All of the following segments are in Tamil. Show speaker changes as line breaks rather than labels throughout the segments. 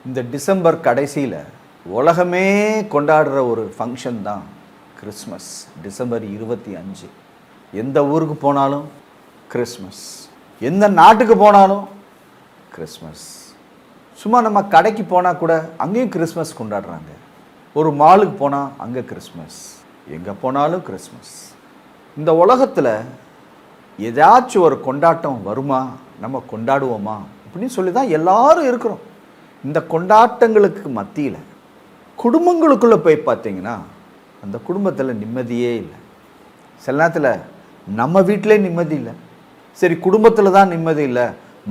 இந்த டிசம்பர் கடைசியில் உலகமே கொண்டாடுற ஒரு ஃபங்க்ஷன் தான் கிறிஸ்மஸ். டிசம்பர் 25. எந்த ஊருக்கு போனாலும் கிறிஸ்மஸ், எந்த நாட்டுக்கு போனாலும் கிறிஸ்மஸ். சும்மா நம்ம கடைக்கு போனால் கூட அங்கேயும் கிறிஸ்மஸ் கொண்டாடுறாங்க. ஒரு மாலுக்கு போனால் அங்கே கிறிஸ்மஸ், எங்கே போனாலும் கிறிஸ்மஸ். இந்த உலகத்தில் ஏதாச்சும் ஒரு கொண்டாட்டம் வருமா, நம்ம கொண்டாடுவோமா அப்படின்னு சொல்லி தான் எல்லாரும் இருக்கிறோம். இந்த கொண்டாட்டங்களுக்கு மத்தியில் குடும்பங்களுக்குள்ளே போய் பார்த்தீங்கன்னா அந்த குடும்பத்தில் நிம்மதியே இல்லை. சில நேரத்தில் நம்ம வீட்டிலே நிம்மதி இல்லை. சரி, குடும்பத்தில் தான் நிம்மதி இல்லை,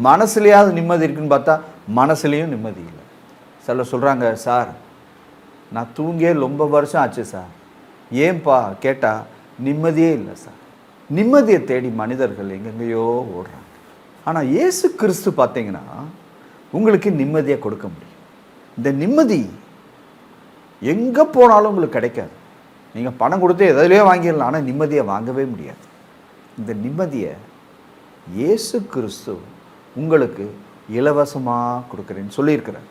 மனசுலையாவது நிம்மதி இருக்குன்னு பார்த்தா மனசுலேயும் நிம்மதி இல்லை. சில சொல்கிறாங்க, சார் நான் தூங்கியே ரொம்ப வருஷம் ஆச்சு சார். ஏன்பா கேட்டால் நிம்மதியே இல்லை சார். நிம்மதியை தேடி மனிதர்கள் எங்கெங்கேயோ ஓடுறாங்க. ஆனால் இயேசு கிறிஸ்து பார்த்தீங்கன்னா உங்களுக்கு நிம்மதியை கொடுக்க முடியும். இந்த நிம்மதி எங்கே போனாலும் உங்களுக்கு கிடைக்காது. நீங்கள் பணம் கொடுத்து எதிலையோ வாங்கிடலாம், ஆனால் நிம்மதியை வாங்கவே முடியாது. இந்த நிம்மதியை இயேசு கிறிஸ்து உங்களுக்கு இலவசமாக கொடுக்குறேன்னு சொல்லியிருக்கிறார்.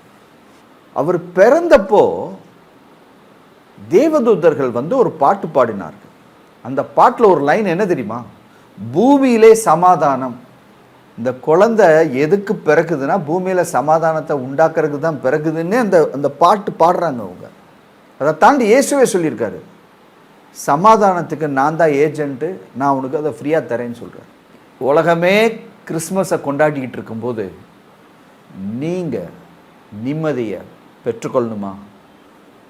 அவர் பிறந்தப்போ தேவதூதர்கள் ஒரு பாட்டு பாடினார்கள். அந்த பாட்டில் ஒரு லைன் என்ன தெரியுமா? பூமியிலே சமாதானம். இந்த குழந்தை எதுக்கு பிறக்குதுன்னா பூமியில் சமாதானத்தை உண்டாக்குறதுக்கு தான் பிறகுதுன்னு அந்த பாட்டு பாடுறாங்க அவங்க. அதை தாண்டி இயேசுவே சொல்லியிருக்காரு, சமாதானத்துக்கு நான் தான் ஏஜென்ட்டு, நான் உனக்கு அதை ஃப்ரீயாக தரேன்னு சொல்கிறேன். உலகமே கிறிஸ்மஸை கொண்டாடிக்கிட்டு இருக்கும்போது நீங்கள் நிம்மதியை பெற்றுக்கொள்ளணுமா?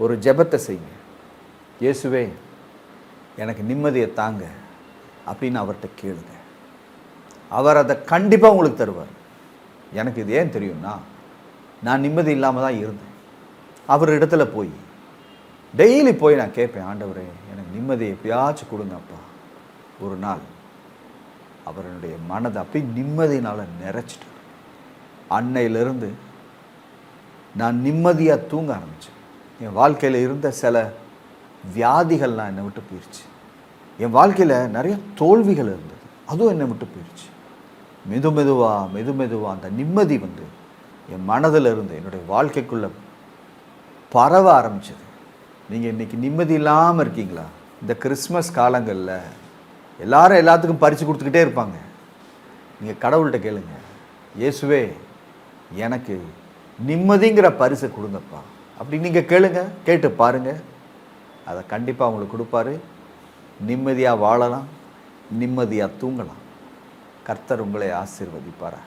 ஒரு ஜெபத்தை செய்யுங்க. இயேசுவே எனக்கு நிம்மதியை தாங்க அப்படின்னு அவர்கிட்ட கேளுங்க. அவர் அதை கண்டிப்பாக உங்களுக்கு தருவார். எனக்கு இது ஏன் தெரியும்னா, நான் நிம்மதி இல்லாமல் தான் இருந்தேன். அவர் இடத்துல போய் டெய்லி போய் நான் கேட்பேன், ஆண்டவரே எனக்கு நிம்மதியை எப்பயாச்சும் கொடுங்கப்பா. ஒரு நாள் அவர் என்னுடைய மனதை அப்படி நிம்மதியினால் நிறைச்சிட்டார். அன்னையிலிருந்து நான் நிம்மதியாக தூங்க ஆரம்பித்தேன். என் வாழ்க்கையில் இருந்த சில வியாதிகள்லாம் என்னை விட்டு போயிடுச்சு. என் வாழ்க்கையில் நிறைய தோல்விகள் இருந்தது, அதுவும் என்னை விட்டு போயிடுச்சு. மெதுவாக அந்த நிம்மதி என் மனதில் இருந்து என்னுடைய வாழ்க்கைக்குள்ளே பரவ ஆரம்பிச்சது. நீங்கள் இன்றைக்கி நிம்மதி இல்லாமல் இருக்கீங்களா? இந்த கிறிஸ்மஸ் காலங்களில் எல்லாரும் எல்லாத்துக்கும் பறித்து கொடுத்துக்கிட்டே இருப்பாங்க. நீங்கள் கடவுள்கிட்ட கேளுங்க, இயேசுவே எனக்கு நிம்மதிங்கிற பரிசை கொடுங்கப்பா அப்படி நீங்கள் கேளுங்க. கேட்டு பாருங்கள், அதை கண்டிப்பாக உங்களுக்கு கொடுப்பாரு. நிம்மதியாக வாழலாம், நிம்மதியாக தூங்கலாம். கர்த்தர் உங்களை ஆசீர்வதிப்பாரா.